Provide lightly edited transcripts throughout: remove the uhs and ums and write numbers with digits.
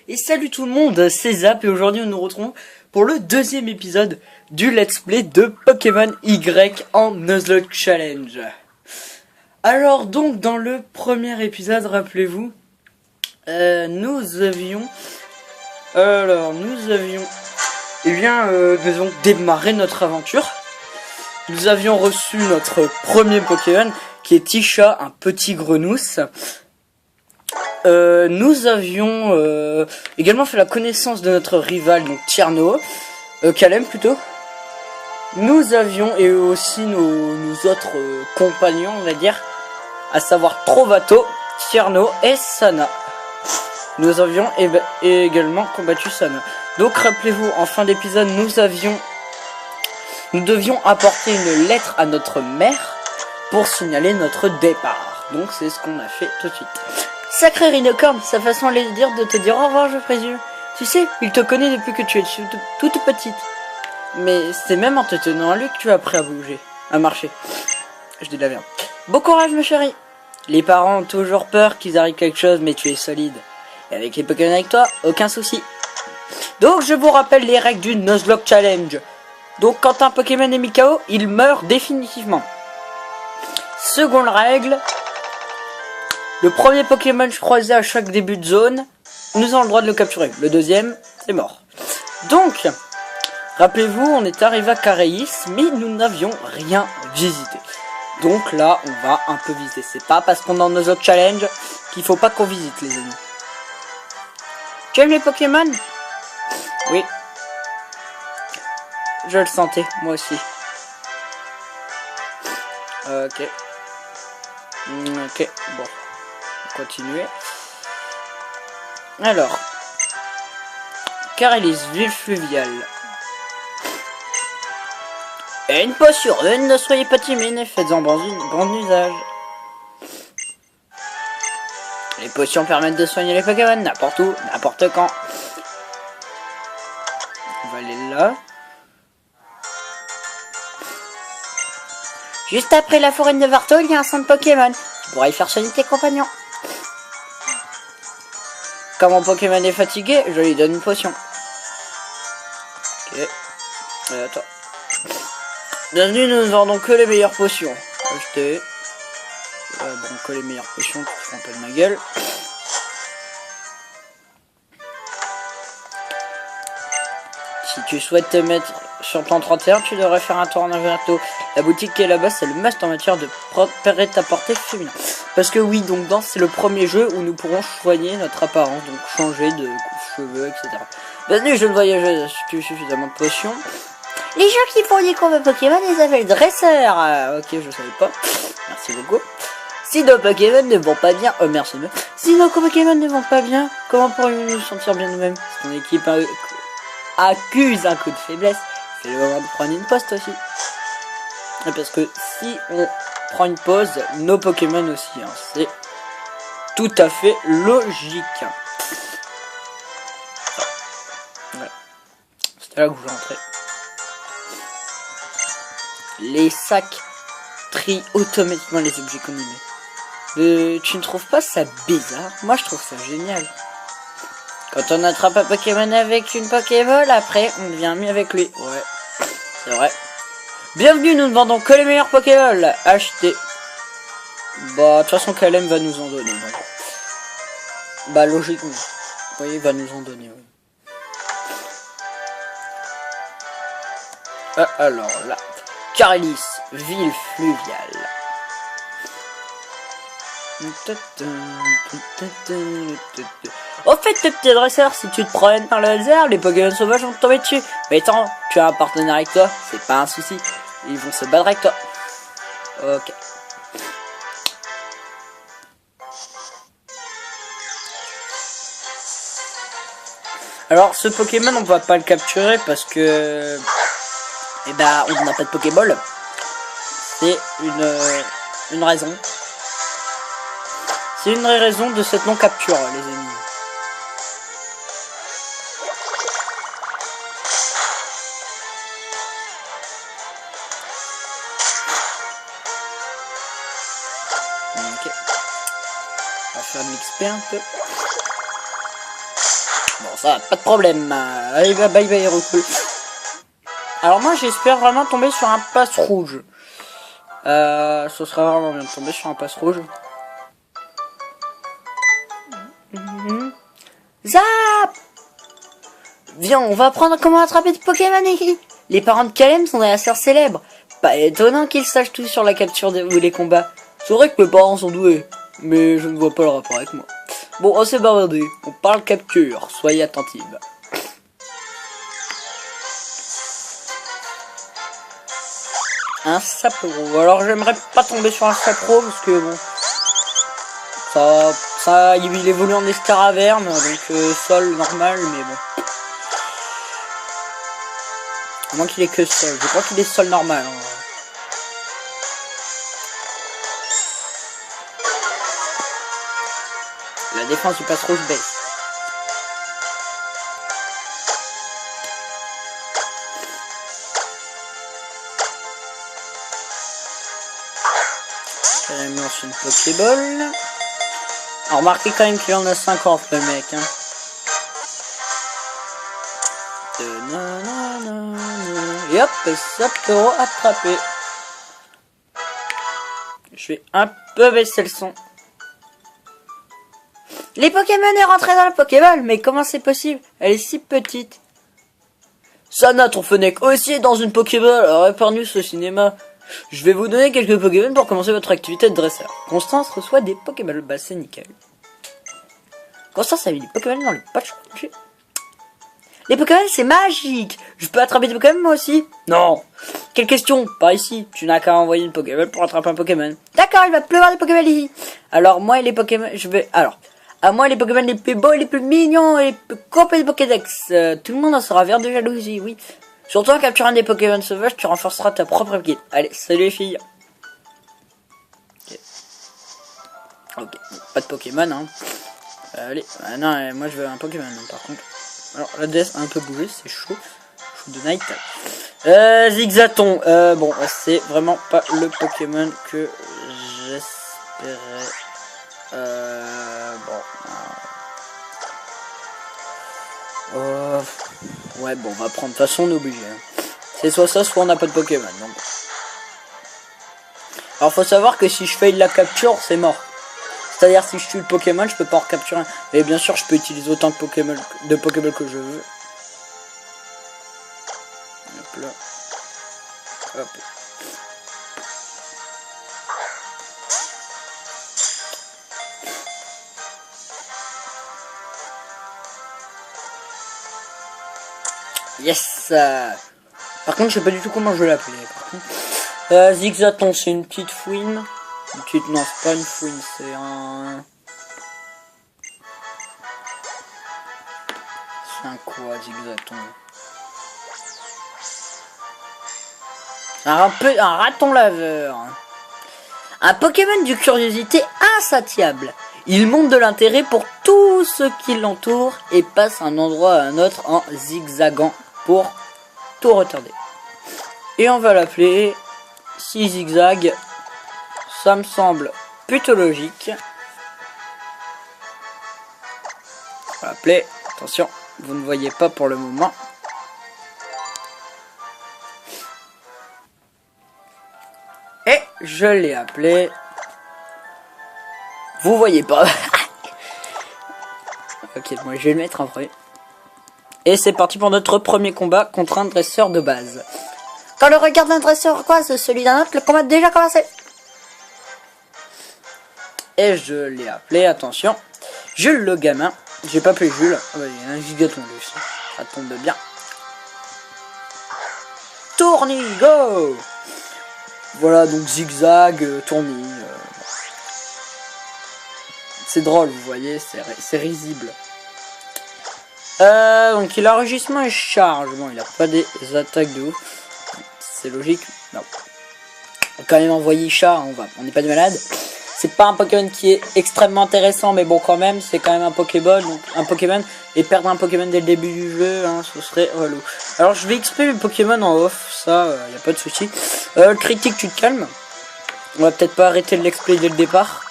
Et salut tout le monde, c'est Zap et aujourd'hui nous nous retrouvons pour le deuxième épisode du let's play de Pokémon Y en Nuzlocke Challenge. Alors donc dans le premier épisode, rappelez-vous, nous avions nous avons démarré notre aventure. Nous avions reçu notre premier Pokémon qui est Tisha, un petit grenousse. Nous avions également fait la connaissance de notre rival, donc Tierno, Calem plutôt. Nous avions et aussi nos autres compagnons, on va dire, à savoir Trovato, Tierno et Sana. Nous avions également combattu Sana. Donc rappelez-vous, en fin d'épisode, nous devions apporter une lettre à notre mère pour signaler notre départ. Donc c'est ce qu'on a fait tout de suite. Sacré Rhinocorne, sa façon de te dire au revoir, je présume. Tu sais, il te connaît depuis que tu es toute petite. Mais c'est même en te tenant à lui que tu as appris à marcher. Je dis de la merde. Bon courage, ma chérie. Les parents ont toujours peur qu'ils arrivent quelque chose, mais tu es solide. Et avec les Pokémon avec toi, aucun souci. Donc je vous rappelle les règles du Nuzlocke Challenge. Donc quand un Pokémon est mis KO, il meurt définitivement. Seconde règle. Le premier Pokémon croisé à chaque début de zone, nous avons le droit de le capturer. Le deuxième, c'est mort. Donc, rappelez-vous, on est arrivé à Careis, mais nous n'avions rien visité. Donc là, on va un peu visiter. C'est pas parce qu'on est dans nos autres challenges qu'il faut pas qu'on visite, les amis. Tu aimes les Pokémon? Oui. Je le sentais, moi aussi. Ok. Ok, bon. Continuer. Alors, Carelis, ville fluviale. Et une potion, ne soyez pas timide, faites-en bon usage. Les potions permettent de soigner les Pokémon n'importe où, n'importe quand. On va aller là. Juste après la forêt de Varto, il y a un centre Pokémon. Tu pourras y faire soigner tes compagnons. Quand mon Pokémon est fatigué, je lui donne une potion. Ok. Attends. Bienvenue, nous ne vendons que les meilleures potions. Acheter. Bon, que les meilleures potions, tu te fous un peu de ma gueule. Si tu souhaites te mettre sur plan 31, tu devrais faire un tour en Averto. La boutique qui est là-bas, c'est le must en matière de prêt-à-porter féminin. Parce que oui, donc c'est le premier jeu où nous pourrons soigner notre apparence, donc changer de cheveux, etc. Bienvenue, jeune voyageuse, tu suffisamment de potions. Les gens qui font des combats Pokémon, ils appellent dresseurs. Ok, je savais pas. Merci beaucoup. Si nos Pokémon ne vont pas bien, merci. Si nos Pokémon ne vont pas bien, comment pourrions-nous nous sentir bien nous-mêmes? Si ton équipe accuse un coup de faiblesse, c'est le moment de prendre une pause aussi. Parce que si on prend une pause, nos Pokémon aussi, hein, c'est tout à fait logique. Voilà. C'était là que je rentrais. Les sacs trient automatiquement les objets qu'on y met. Tu ne trouves pas ça bizarre? Moi je trouve ça génial. Quand on attrape un Pokémon avec une Pokéball, après on devient ami avec lui. Ouais, c'est vrai. Bienvenue, nous ne vendons que les meilleurs Pokéballs. Acheter. Bah, de toute façon, Calem va nous en donner. Donc. Bah, logiquement. Oui, il va nous en donner. Oui. Ah, alors là. Carelis, ville fluviale. Au fait, tes petits dresseurs, si tu te promènes par le désert, les Pokémon sauvages vont te tomber dessus. Mais attends, tu as un partenaire avec toi, c'est pas un souci. Ils vont se battre avec toi. Ok. Alors, ce Pokémon, on va pas le capturer parce que... Eh ben, on n'a pas de Pokéball. C'est une raison. C'est une raison de cette non-capture, les amis. Ok. On va faire de l'XP un peu. Bon, ça, pas de problème. Allez, bye bye, Roku. Alors moi, j'espère vraiment tomber sur un passe rouge. Ce serait vraiment bien de tomber sur un passe rouge. Zap! Viens, on va apprendre comment attraper des Pokémon. Les parents de Kalem sont des chasseurs célèbres. Pas étonnant qu'ils sachent tout sur la capture ou les combats. C'est vrai que mes parents sont doués, mais je ne vois pas le rapport avec moi. Bon, assez bavardé, on parle capture, soyez attentifs. Un sapro. Alors j'aimerais pas tomber sur un sapro parce que bon, ça il évolue en Escaraverne, donc sol normal, mais bon. À moins qu'il ait que sol, je crois qu'il est sol normal. Hein. La défense du passe rouge baisse. Elle lance une Pokéball. Alors remarquez quand même qu'il en a 50 le mec. Hein. Et hop, ça peut attraper. Je vais un peu baisser le son. Les Pokémon est rentré dans la Pokéball, mais comment c'est possible? Elle est si petite. Sana, ton Fennec aussi est dans une Pokéball. Alors épargne au cinéma. Je vais vous donner quelques Pokémon pour commencer votre activité de dresseur. Constance reçoit des Pokéballs. Bah c'est nickel. Constance a mis des Pokémon dans le patch. Les Pokémon c'est magique. Je peux attraper des Pokémon moi aussi? Non. Quelle question? Par ici. Tu n'as qu'à envoyer une Pokéball pour attraper un Pokémon. D'accord, il va pleuvoir des Pokéballs ici. Alors moi et les Pokémon, je vais... Alors, à moi les Pokémon les plus beaux, les plus mignons et les plus complets de Pokédex. Tout le monde en sera vert de jalousie, oui. Surtout en capturant des Pokémon sauvages, tu renforceras ta propre équipe. Allez, salut les filles. Ok, pas de Pokémon, hein. Allez, non, moi je veux un Pokémon, hein, par contre. Alors, la DS a un peu bougé, c'est chaud. Chaud de night. Zigzaton. Bon, c'est vraiment pas le Pokémon que j'espérais. Ouais, bon, on va prendre. De toute façon, on est obligé. Hein. C'est soit ça, soit on n'a pas de Pokémon. Donc. Alors, faut savoir que si je fail la capture, c'est mort. C'est-à-dire, si je tue le Pokémon, je peux pas en recapturer un. Et bien sûr, je peux utiliser autant de Pokéball que je veux. Hop là. Hop. Yes. Par contre, je sais pas du tout comment je vais l'appeler. Zigzaton, c'est une petite fouine. Une petite... Non, c'est pas une fouine, c'est un... C'est un quoi, Zigzaton? Un raton laveur. Un Pokémon de curiosité insatiable. Il montre de l'intérêt pour tout ce qui l'entoure et passe d'un endroit à un autre en zigzagant pour tout retarder. Et on va l'appeler 6 zigzags. Ça me semble plutôt logique. On va l'appeler, attention, vous ne voyez pas pour le moment. Et je l'ai appelé... Vous voyez pas. Ok, moi je vais le mettre en vrai. Et c'est parti pour notre premier combat contre un dresseur de base. Quand le regard d'un dresseur croise celui d'un autre, le combat a déjà commencé. Et je l'ai appelé, attention, Jules le gamin. J'ai pas appelé Jules. Oh, il y a un gigaton aussi. Ça tombe bien. Tournis, go! Voilà, donc zigzag, tournis. C'est drôle, vous voyez, c'est risible. Donc il a enregistrement et charge. Bon, il a pas des attaques de ouf. C'est logique. Non. On va quand même envoyer chat, on n'est pas de malade. C'est pas un Pokémon qui est extrêmement intéressant, mais bon quand même, c'est quand même un Pokéball, donc un Pokémon. Et perdre un Pokémon dès le début du jeu, hein, ce serait relou. Alors je vais exprimer le Pokémon en off, ça, y a pas de souci. Critique, tu te calmes. On va peut-être pas arrêter de l'expliquer dès le départ.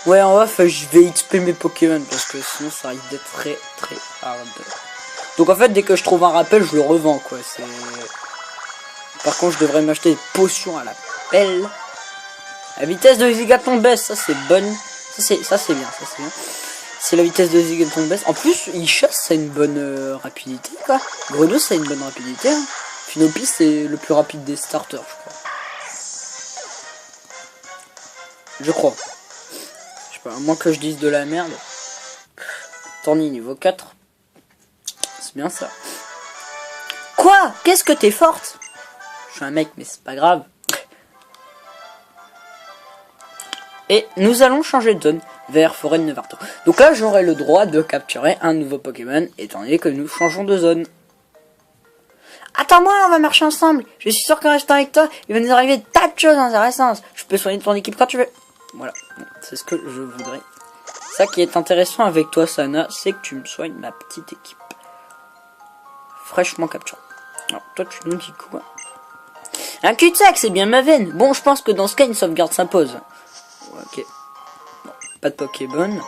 Ouais, en off, je vais XP mes Pokémon parce que sinon ça risque d'être très très hard. Donc en fait, dès que je trouve un rappel, je le revends quoi. C'est. Par contre, je devrais m'acheter des potions à la pelle. La vitesse de Zigaton baisse, ça c'est bonne. Ça c'est bien, ça c'est bien. C'est la vitesse de Zigaton baisse. En plus, il chasse, ça a une bonne rapidité quoi. Grenos, ça a une bonne rapidité. Hein. Finopis, c'est le plus rapide des starters, je crois. Je crois. Je sais pas, à moins que je dise de la merde. Torny niveau 4. C'est bien ça. Quoi? Qu'est-ce que t'es forte? Je suis un mec, mais c'est pas grave. Et nous allons changer de zone vers Forêt de Nevarto. Donc là, j'aurai le droit de capturer un nouveau Pokémon, étant donné que nous changeons de zone. Attends-moi, on va marcher ensemble. Je suis sûr qu'en restant avec toi, il va nous arriver des tas de choses intéressantes. Je peux soigner ton équipe quand tu veux. Voilà, bon, c'est ce que je voudrais. Ça qui est intéressant avec toi, Sana, c'est que tu me soignes ma petite équipe. Fraîchement capturée. Alors, toi, tu nous dis quoi? Un cul-de-sac, c'est bien ma veine. Bon, je pense que dans ce cas, une sauvegarde s'impose. Ok. Bon, pas de Pokéball.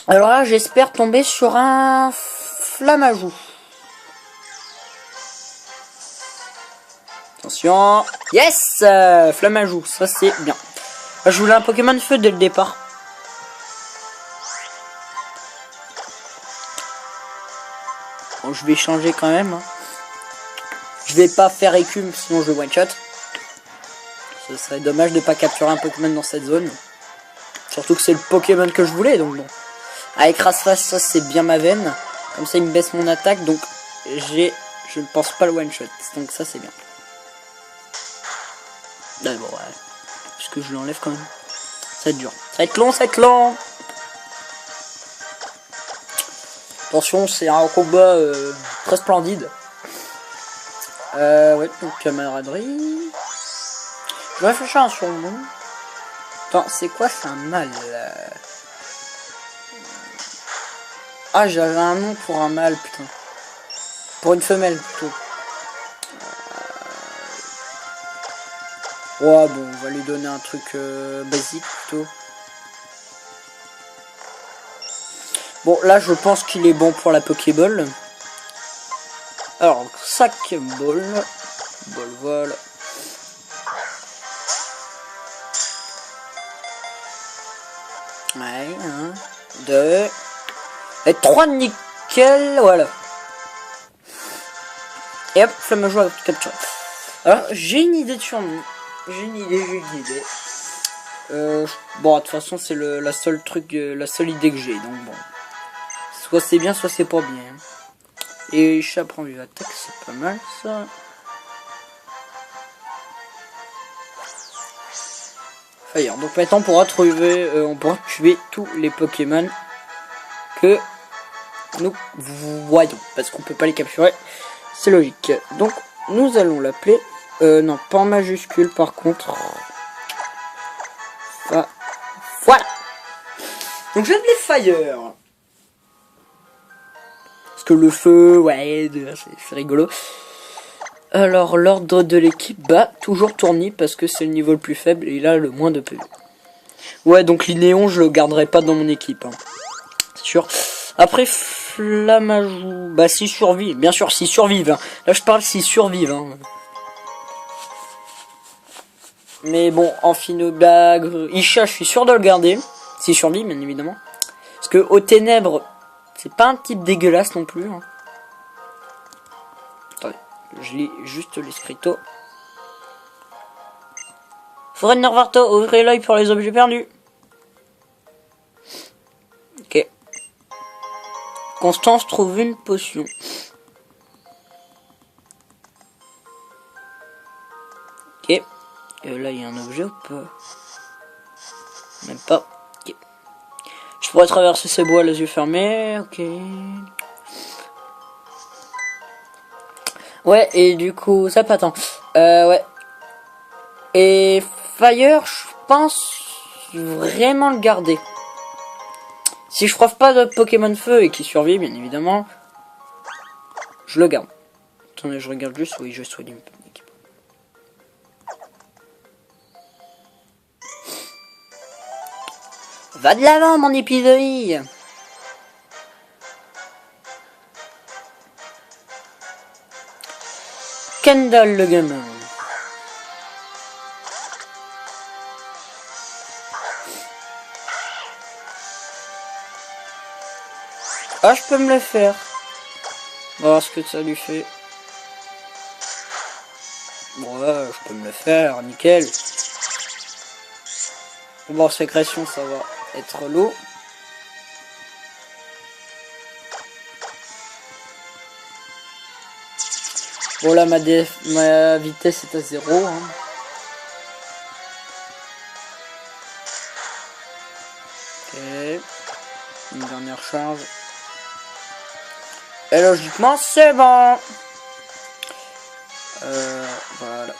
Alors là, j'espère tomber sur un Flamajou. Attention. Yes, Flamajou, ça c'est bien. Je voulais un Pokémon de feu dès le départ. Bon, je vais changer quand même. Hein. Je vais pas faire écume, sinon je one shot. Ce serait dommage de pas capturer un Pokémon dans cette zone. Surtout que c'est le Pokémon que je voulais, donc bon. Avec Rasfast, ça c'est bien ma veine. Comme ça il me baisse mon attaque, donc je ne pense pas le one shot. Donc ça c'est bien. D'abord, ouais. Parce que je l'enlève quand même. Ça va être dur. Ça va être long, ça va être long. Attention, c'est un combat très splendide. Ouais, donc camaraderie. Je vais réfléchir à son nom. Attends, c'est quoi, c'est un mâle Ah, j'avais un nom pour un mâle, putain. Pour une femelle, plutôt. Ouais, bon, on va lui donner un truc basique, plutôt. Bon, là, je pense qu'il est bon pour la Pokéball. Alors, sac ball. Ball, voilà. Ouais, 1, 2... Et 3 de nickel, voilà. Et hop, Flamajou à capture. Alors, j'ai une idée de surnom. J'ai une idée. Bon, de toute façon, c'est la seule idée que j'ai, donc bon. Soit c'est bien, soit c'est pas bien. Et chat prend vive attaque, c'est pas mal, ça. Fire. Donc maintenant, on pourra tuer tous les Pokémon que nous voyons, parce qu'on peut pas les capturer, c'est logique. Donc nous allons l'appeler non pas en majuscule par contre. Voilà. Donc je vais l'appeler Fire parce que le feu, ouais, c'est rigolo. Alors l'ordre de l'équipe, bah toujours Tourny parce que c'est le niveau le plus faible et il a le moins de PV. Ouais, donc l'Inéon je le garderai pas dans mon équipe, hein. C'est sûr. Après Flamajou, bah s'ils survivent, bien sûr s'ils survivent, hein. Là je parle s'ils survivent, hein. Mais bon, Amphinobag, Isha, je suis sûr de le garder, s'il survit bien évidemment. Parce que aux ténèbres, c'est pas un type dégueulasse non plus, hein. Attendez, je lis juste l'escrito. Forêt de Nevarto, ouvrez l'œil pour les objets perdus. Ok. Constance trouve une potion. Ok. Là, il y a un objet ou pas? Même pas. Ok. Je pourrais traverser ces bois les yeux fermés. Ok. Ouais, et du coup, ça pas tant. Ouais. Et Fire, je pense vraiment le garder. Si je trouve pas de Pokémon feu et qui survit, bien évidemment, je le garde. Attendez, je regarde juste. Oui, je soigne une équipe. Va de l'avant, mon épisode. Kendall le gamin. Ah, je peux me le faire. On va voir ce que ça lui fait. Ouais, je peux me le faire, nickel. Bon, sécrétion, ça va être l'eau. Bon, là, ma vitesse est à 0. Hein. Ok. Une dernière charge. Et logiquement, c'est bon. Voilà.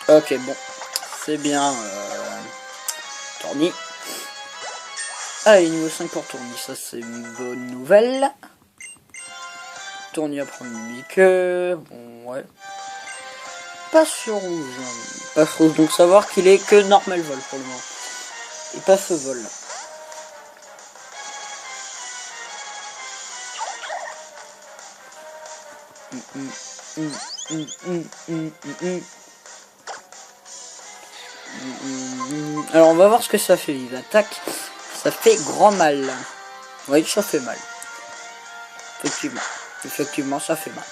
Ok, bon. C'est bien. Tournis. Allez, niveau 5 pour Tournis. Ça, c'est une bonne nouvelle. Tournis à prendre une que. Bon, ouais. Passe rouge. Passe rouge. Donc, savoir qu'il est que normal vol pour le moment. Et pas feu vol. Alors on va voir ce que ça fait. Il attaque. Ça fait grand mal. Oui, ça fait mal. Effectivement. Effectivement, ça fait mal.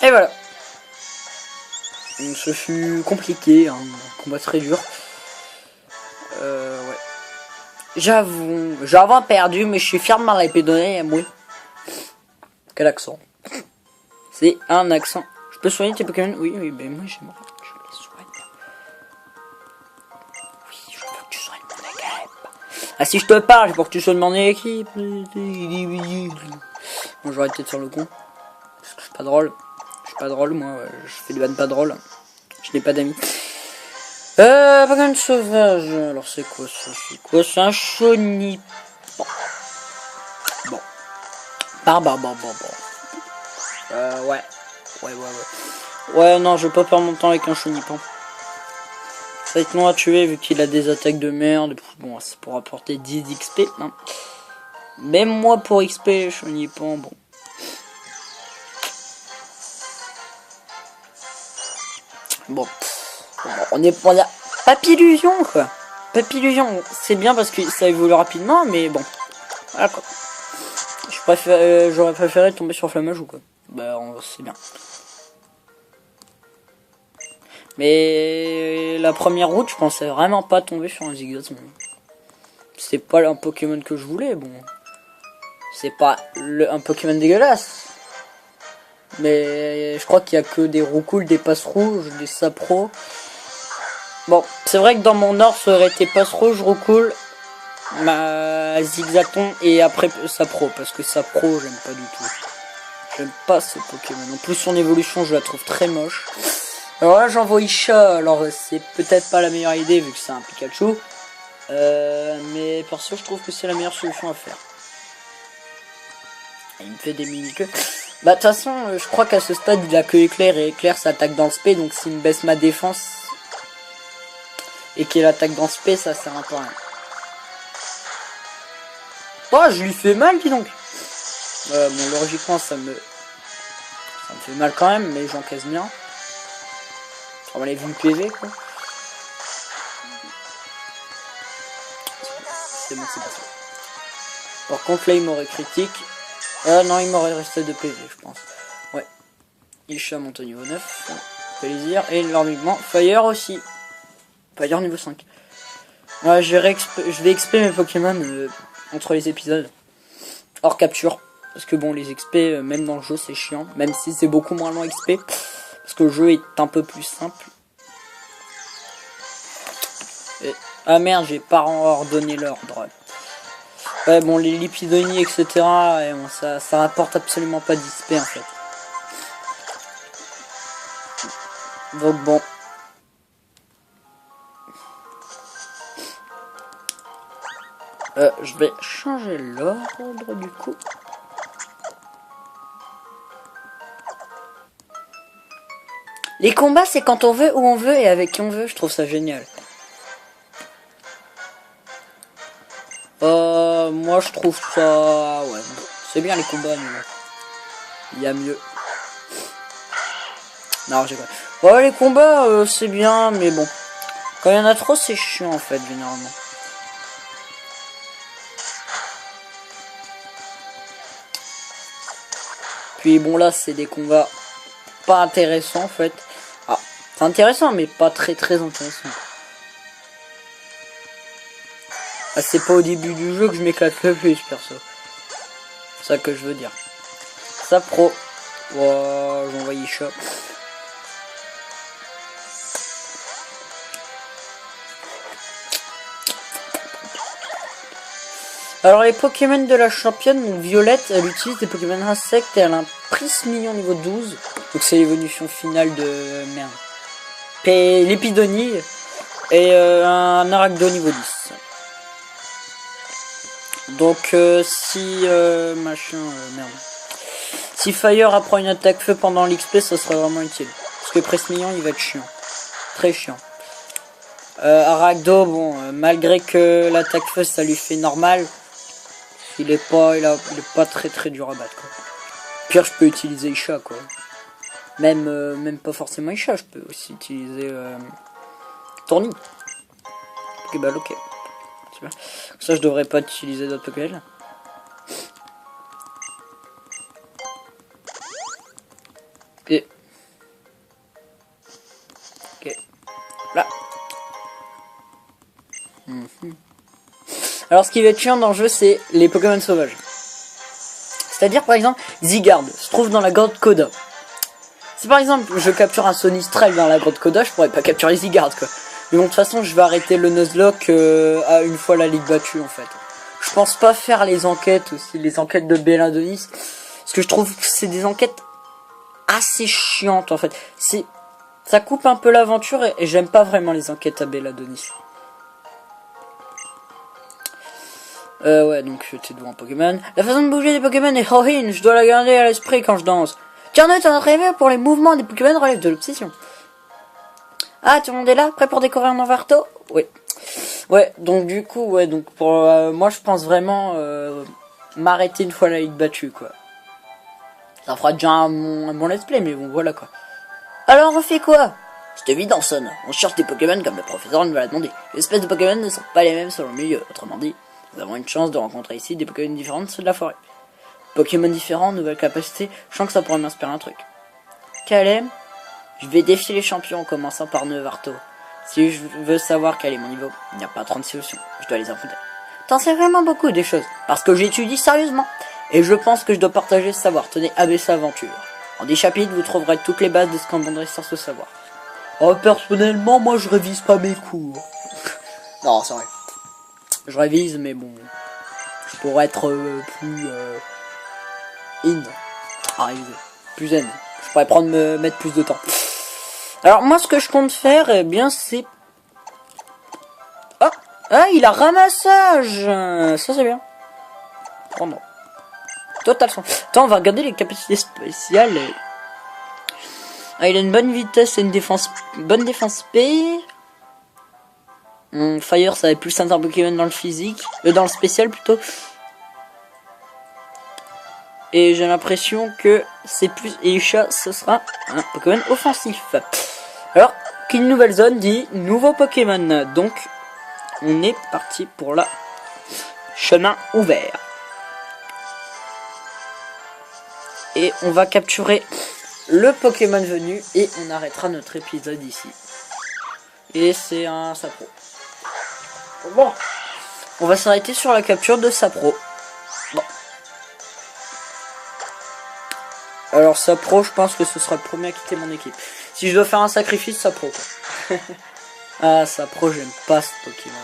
Et voilà. Donc, ce fut compliqué. Hein. Un combat très dur. Ouais. J'avoue perdu, mais je suis fier de m'en l'épée donnée, oui. Quel accent? C'est un accent. Je peux soigner tes Pokémon? Oui, ben moi j'aimerais. Je les soigne. Oui, je veux que tu soignes mon équipe. Ah, si je te parle, c'est pour que tu soignes mon équipe. Bon, j'aurais peut-être sur le con. Parce que je suis pas drôle. Je suis pas drôle, moi. Je fais des vannes pas drôles. Je n'ai pas d'amis. Pokémon sauvage. Alors, c'est quoi ça? C'est quoi? C'est un Chonipan. Bon. Ouais. Ouais, non, je vais pas perdre mon temps avec un Chonipan. Ça va être long à tuer vu qu'il a des attaques de merde. Bon, c'est pour apporter 10 XP. Hein. Même moi pour XP, Chonipan, bon. Bon, on est pour la Papillusion, quoi. Papillusion, c'est bien parce que ça évolue rapidement, mais bon. Voilà, quoi. J'aurais préféré tomber sur Flammage ou quoi. Bah, c'est bien. Mais la première route, je pensais vraiment pas tomber sur un Zigzagoon. C'est pas un Pokémon que je voulais, bon. C'est pas un Pokémon dégueulasse. Mais je crois qu'il y a que des Roucoule, des Passes Rouges, des Sapro. Bon, c'est vrai que dans mon ordre, ça aurait été Passe Rouge, Roucoule, ma Zigzaton et après Sapro. Parce que Sapro, j'aime pas du tout. J'aime pas ce Pokémon. En plus, son évolution, je la trouve très moche. Alors là, j'envoie Isha. Alors, c'est peut-être pas la meilleure idée vu que c'est un Pikachu. Mais perso, je trouve que c'est la meilleure solution à faire. Il me fait des mini-queues. Bah, de toute façon, je crois qu'à ce stade, il a que éclair et éclair s'attaque dans le spé. Donc, s'il me baisse ma défense et qu'il attaque dans le spé, ça sert un peu à rien. Oh, je lui fais mal, dis donc. Bon, logiquement, ça me fait mal quand même, mais j'encaisse bien. On va aller vu le PV, quoi. C'est bon, c'est passé. Par contre, là, il m'aurait critique. Non, il m'aurait resté de PV, je pense. Ouais. Isha monte au niveau 9. Plaisir. Et normalement, Fire aussi. Fire niveau 5. Ouais, je vais XP mes Pokémon entre les épisodes. Hors capture. Parce que bon, les XP, même dans le jeu, c'est chiant. Même si c'est beaucoup moins long XP. Parce que le jeu est un peu plus simple. Et... Ah merde, j'ai pas ordonné l'ordre. Ouais, bon, les lipidonies, etc. Et bon, ça rapporte absolument pas d'XP en fait. Donc bon. Je vais changer l'ordre du coup. Les combats, c'est quand on veut, où on veut et avec qui on veut. Je trouve ça génial. Moi, je trouve ça... Ouais, c'est bien les combats, mais il y a mieux. Non, j'ai pas... Ouais, les combats, c'est bien, mais bon. Quand il y en a trop, c'est chiant, en fait, généralement. Puis bon, là, c'est des combats pas intéressants, en fait. Ah, c'est intéressant, mais pas très intéressant. Ah, c'est pas au début du jeu que je m'éclate le plus, perso. C'est ça que je veux dire. Ça pro. Wow, j'ai envoyé shop. Alors les Pokémon de la championne, donc Violette, elle utilise des Pokémon insectes et elle a un Prismillon niveau 12. Donc c'est l'évolution finale de... Merde. L'épidonie. Et un Arachdo niveau 10. Donc si... merde. Si Fire apprend une attaque feu pendant l'XP, ça serait vraiment utile. Parce que Prismillon, il va être chiant. Très chiant. Arachdo, bon, malgré que l'attaque feu, ça lui fait normal. Il est pas très dur à battre, quoi. Pire, je peux utiliser Isha, quoi. Même pas forcément Isha, je peux aussi utiliser Tourny. Pokéball, ok. Super. Ça, je devrais pas utiliser d'autres Pokéball. Et... Ok. Là. Alors ce qui va être chiant dans le jeu, c'est les Pokémon sauvages. C'est-à-dire par exemple Zygarde se trouve dans la grotte Koda. Si par exemple je capture un Sonistrel dans la grotte Koda, je pourrais pas capturer Zygarde, quoi. Mais bon, de toute façon je vais arrêter le Nuzlocke à une fois la ligue battue, en fait. Je pense pas faire les enquêtes aussi, les enquêtes de Béladonis, parce que je trouve que c'est des enquêtes assez chiantes, en fait. Ça coupe un peu l'aventure et j'aime pas vraiment les enquêtes à Béladonis. Ouais, donc j'étais devant Pokémon. La façon de bouger des Pokémon est horrible, je dois la garder à l'esprit quand je danse. Tiens, note un entraînement pour les mouvements des Pokémon relève de l'obsession. Ah, tout le monde est là, prêt pour découvrir mon Varto? Oui. Ouais, donc du coup, ouais, donc pour moi je pense vraiment m'arrêter une fois la ligue battue, quoi. Ça fera déjà un bon let's play, mais bon, voilà, quoi. Alors, on fait quoi? C'est évident, Son. On cherche des Pokémon comme le professeur nous l'a demandé. Les espèces de Pokémon ne sont pas les mêmes selon le milieu, autrement dit. Nous avons une chance de rencontrer ici des Pokémon différents de ceux de la forêt. Pokémon différents, nouvelles capacités, je sens que ça pourrait m'inspirer un truc. Calem, je vais défier les champions en commençant par Nevarto. Si je veux savoir quel est mon niveau, il n'y a pas 30 solutions, je dois les affronter. T'en sais vraiment beaucoup des choses, parce que j'étudie sérieusement. Et je pense que je dois partager ce savoir, tenez ABC Aventure. En 10 chapitres, vous trouverez toutes les bases de ce qu'on donnerait sur ce savoir. Oh, personnellement, moi je révise pas mes cours. Non, c'est vrai. Je révise, mais bon, je pourrais être plus plus zen. Je pourrais mettre plus de temps. Alors moi, ce que je compte faire, eh bien, c'est... Ah, il a ramassage. Ça, c'est bien. Oh non. Total son. Attends, on va regarder les capacités spéciales. Ah, il a une bonne vitesse et une bonne défense P. Fire, ça va être plus un Pokémon dans le physique, dans le spécial plutôt. Et j'ai l'impression que c'est plus... Et Isha, ce sera un Pokémon offensif. Alors, qu'une nouvelle zone dit nouveau Pokémon. Donc, on est parti pour la chemin ouvert. Et on va capturer le Pokémon venu et on arrêtera notre épisode ici. Et c'est un Sapro. Bon, on va s'arrêter sur la capture de Sapro. Bon. Alors Sapro, je pense que ce sera le premier à quitter mon équipe. Si je dois faire un sacrifice, Sapro, quoi. Ah, Sapro, j'aime pas ce Pokémon.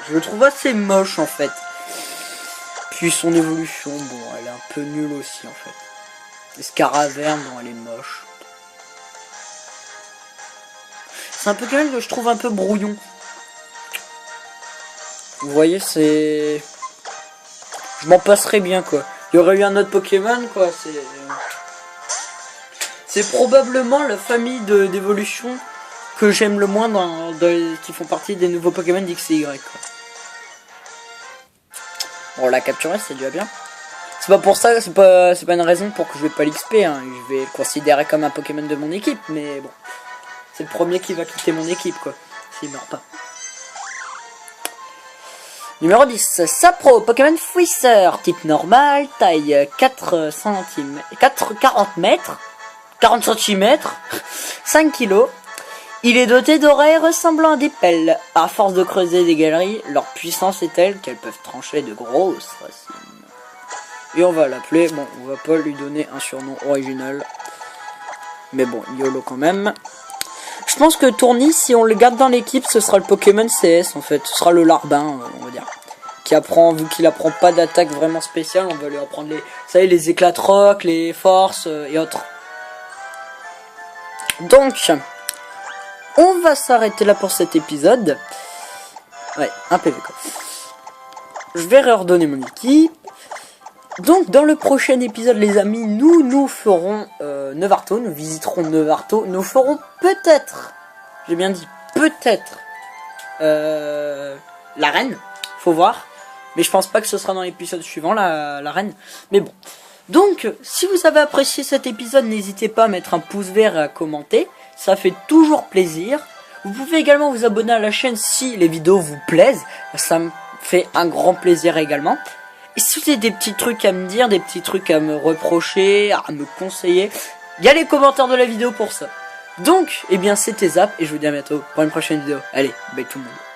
Je le trouve assez moche, en fait. Puis son évolution, bon, elle est un peu nulle aussi, en fait. Scaraverne, bon, elle est moche. C'est un Pokémon que je trouve un peu brouillon. Vous voyez, c'est... Je m'en passerais bien, quoi. Il y aurait eu un autre Pokémon, quoi, c'est... C'est probablement la famille d'évolution que j'aime le moins qui font partie des nouveaux Pokémon d'X et Y. Quoi. Bon, on l'a capturé, c'est déjà bien. C'est pas pour ça, c'est pas une raison pour que je vais pas l'XP. Hein. Je vais le considérer comme un Pokémon de mon équipe, mais bon. C'est le premier qui va quitter mon équipe, quoi. S'il meurt pas. Numéro 10, Sapro, Pokémon Fouisseur, type normal, taille 40 mètres, 40 cm, 5 kg. Il est doté d'oreilles ressemblant à des pelles. À force de creuser des galeries, leur puissance est telle qu'elles peuvent trancher de grosses racines. Et on va l'appeler, bon, on va pas lui donner un surnom original. Mais bon, YOLO quand même. Je pense que Tournis, si on le garde dans l'équipe, ce sera le Pokémon CS en fait. Ce sera le Larbin, on va dire. Qui apprend, vu qu'il apprend pas d'attaque vraiment spéciale, on va lui apprendre les, vous savez, les éclats de roc, les forces et autres. Donc, on va s'arrêter là pour cet épisode. Ouais, un PV quoi. Je vais réordonner mon équipe. Donc, dans le prochain épisode, les amis, nous ferons Nevarto, nous visiterons Nevarto, nous ferons peut-être, j'ai bien dit peut-être, la reine, faut voir, mais je pense pas que ce sera dans l'épisode suivant, la reine, mais bon. Donc, si vous avez apprécié cet épisode, n'hésitez pas à mettre un pouce vert et à commenter, ça fait toujours plaisir. Vous pouvez également vous abonner à la chaîne si les vidéos vous plaisent, ça me fait un grand plaisir également. Et si vous avez des petits trucs à me dire, des petits trucs à me reprocher, à me conseiller, il y a les commentaires de la vidéo pour ça. Donc, eh bien c'était Zap et je vous dis à bientôt pour une prochaine vidéo. Allez, bye tout le monde.